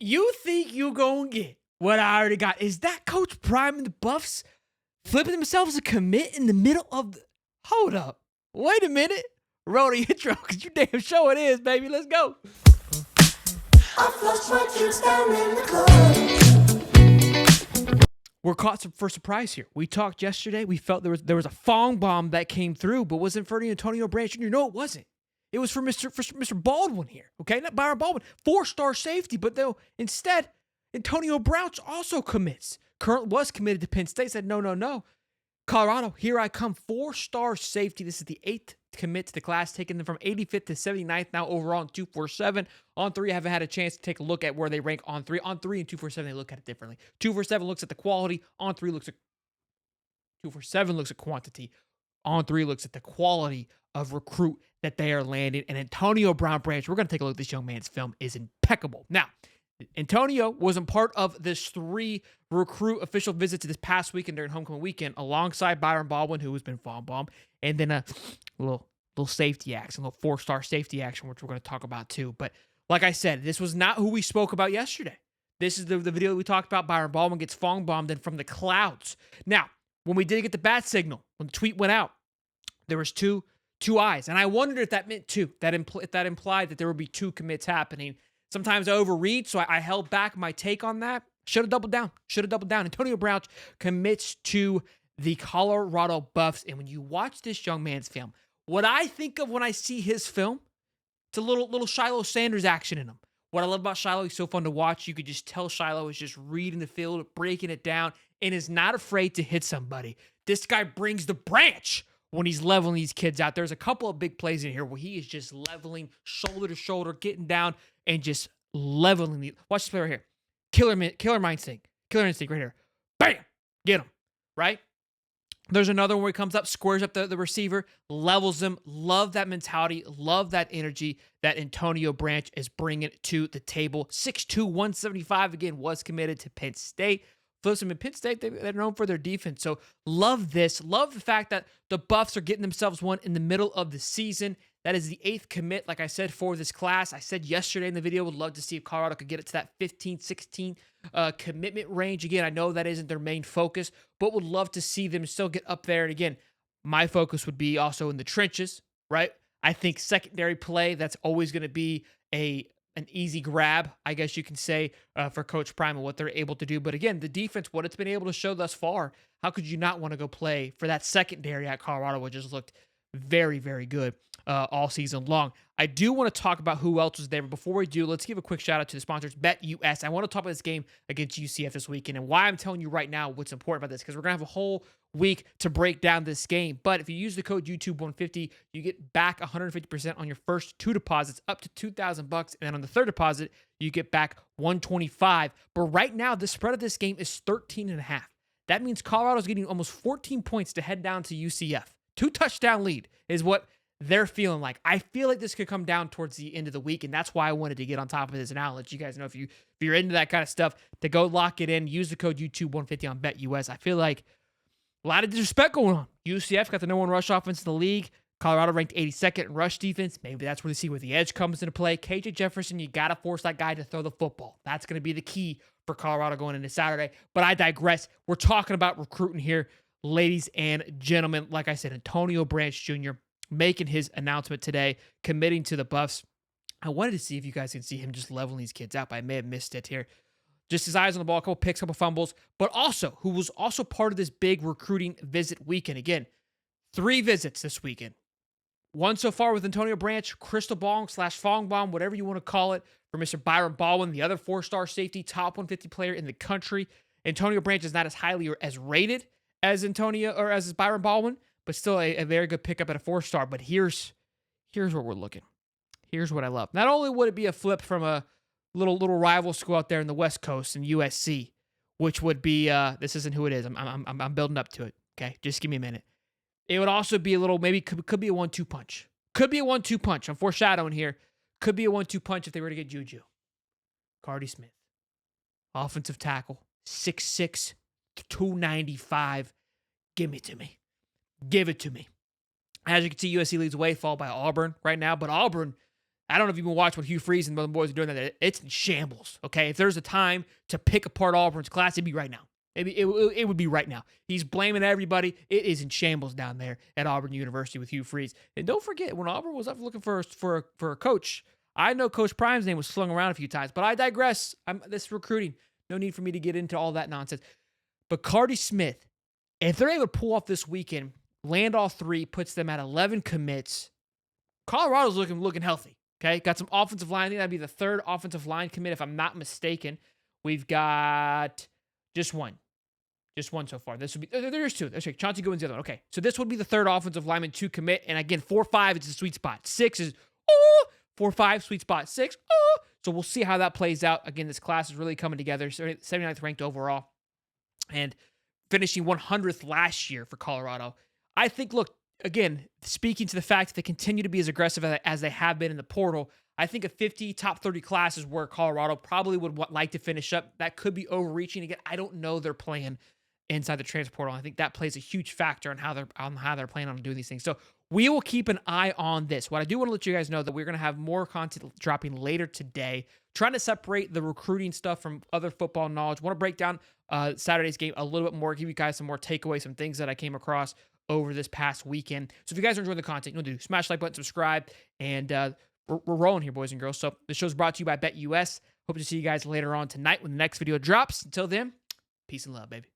You think you gonna get what I already got? Is that Coach Prime and the Buffs flipping themselves a commit in the middle of the... Hold up. Wait a minute. Roll the intro, because you damn sure it is, baby. Let's go. I flushed my juice down in the club. We're caught for surprise here. We talked yesterday. We felt there was a Fong bomb that came through, but wasn't for Antonio Branch Jr. No, it wasn't. It was for Mr. Baldwin here, okay? Not Byron Baldwin. 4-star safety, but though instead, Antonio Brown also commits. Current was committed to Penn State, said no. Colorado, here I come. 4-star safety. This is the 8th commit to the class, taking them from 85th to 79th now overall in 247. On 3, I haven't had a chance to take a look at where they rank on 3. On 3 and 247, they look at it differently. 247 looks at the quality. On 3 looks at 247 looks at quantity. On 3 looks at the quality of recruit that they are landing. And Antonio Brown Branch, we're going to take a look at this young man's film, is impeccable. Now, Antonio wasn't part of this 3 recruit official visit to this past weekend during homecoming weekend alongside Byron Baldwin, who has been bomb, and then a little safety action, a little 4-star safety action, which we're going to talk about too. But like I said, this was not who we spoke about yesterday. This is the video that we talked about. Byron Baldwin gets Fong bombed in from the clouds. Now, when we did get the bat signal, when the tweet went out, there was two eyes, and I wondered if that meant 2. If that implied that there would be 2 commits happening. Sometimes I overread, so I held back my take on that. Should have doubled down. Antonio Brown commits to the Colorado Buffs. And when you watch this young man's film, what I think of when I see his film, it's a little Shiloh Sanders action in him. What I love about Shiloh, he's so fun to watch. You could just tell Shiloh is just reading the field, breaking it down, and is not afraid to hit somebody. This guy brings the branch when he's leveling these kids out. There's a couple of big plays in here where he is just leveling shoulder to shoulder, getting down and just leveling the... Watch this play right here. Killer instinct right here. Bam! Get him. Right? There's another one where he comes up, squares up the receiver, levels him. Love that mentality. Love that energy that Antonio Branch is bringing to the table. 6'2", 175, again, was committed to Penn State. Listen, in Penn State, they're known for their defense. So love this. Love the fact that the Buffs are getting themselves one in the middle of the season. That is the 8th commit, like I said, for this class. I said yesterday in the video, would love to see if Colorado could get it to that 15, 16 commitment range. Again, I know that isn't their main focus, but would love to see them still get up there. And again, my focus would be also in the trenches, right? I think secondary play, that's always going to be an easy grab, I guess you can say, for Coach Prime and what they're able to do. But again, the defense, what it's been able to show thus far, how could you not want to go play for that secondary at Colorado, which just looked very, very good all season long. I do want to talk about who else was there, but before we do, let's give a quick shout out to the sponsors, BetUS. I want to talk about this game against UCF this weekend and why I'm telling you right now what's important about this, because we're going to have a whole week to break down this game. But if you use the code YouTube150, you get back 150% on your first 2 deposits up to $2,000, and then on the third deposit, you get back $125. But right now, the spread of this game is 13.5. That means Colorado's getting almost 14 points to head down to UCF. 2-touchdown lead is what they're feeling like. I feel like this could come down towards the end of the week, and that's why I wanted to get on top of this and I'll let you guys know if you're into that kind of stuff to go lock it in. Use the code YouTube150 on BetUS. I feel like a lot of disrespect going on. UCF got the number 1 rush offense in the league. Colorado ranked 82nd in rush defense. Maybe that's where they see where the edge comes into play. KJ Jefferson, you got to force that guy to throw the football. That's going to be the key for Colorado going into Saturday. But I digress. We're talking about recruiting here, ladies and gentlemen. Like I said, Antonio Branch Jr. making his announcement today, committing to the Buffs. I wanted to see if you guys can see him just leveling these kids out, but I may have missed it here. Just his eyes on the ball, a couple picks, a couple fumbles, but also who was also part of this big recruiting visit weekend. Again, 3 visits this weekend. 1 so far with Antonio Branch, crystal ball / Fong bomb, whatever you want to call it, for Mr. Byron Baldwin, the other 4-star safety, top 150 player in the country. Antonio Branch is not as highly or as rated as as Byron Baldwin, but still a very good pickup at a 4-star. But here's where we're looking. Here's what I love. Not only would it be a flip from a little rival school out there in the West Coast in USC, which would be this isn't who it is. I'm building up to it. Okay, just give me a minute. It would also be a little, maybe could be a 1-2 punch. Could be a 1-2 punch. I'm foreshadowing here. Could be a 1-2 punch if they were to get Juju. Cardi Smith, offensive tackle, 6'6", 295. Give it to me. Give it to me. As you can see, USC leads the way, followed by Auburn right now. But Auburn, I don't know if you've been watching what Hugh Freeze and the boys are doing. That it's in shambles. Okay, if there's a time to pick apart Auburn's class, it'd be right now. It would be right now. He's blaming everybody. It is in shambles down there at Auburn University with Hugh Freeze. And don't forget, when Auburn was up looking for a coach, I know Coach Prime's name was slung around a few times, but I digress. This recruiting. No need for me to get into all that nonsense. But Cardi Smith, if they're able to pull off this weekend, land all 3, puts them at 11 commits. Colorado's looking healthy. Okay, got some offensive line. I think that'd be the 3rd offensive line commit, if I'm not mistaken. We've got just one so far. This would be there's 2. That's right. Chauncey Goodwin's the other one. Okay, so this would be the 3rd offensive lineman to commit, and again, 4-5 is the sweet spot. 6 is 4-5 sweet spot. 6 So we'll see how that plays out. Again, this class is really coming together. 79th ranked overall, and finishing 100th last year for Colorado. I think, look, again, speaking to the fact that they continue to be as aggressive as they have been in the portal, I think a 50 top 30 class is where Colorado probably would like to finish up. That could be overreaching. Again, I don't know their plan inside the transfer portal. I think that plays a huge factor on how they're planning on doing these things. So we will keep an eye on this. What I do want to let you guys know that we're going to have more content dropping later today, trying to separate the recruiting stuff from other football knowledge. Want to break down Saturday's game a little bit more, give you guys some more takeaways, some things that I came across over this past weekend. So if you guys are enjoying the content, you know, smash the like button, subscribe, and we're rolling here, boys and girls. So the show's brought to you by BetUS. Hope to see you guys later on tonight when the next video drops. Until then, peace and love, baby.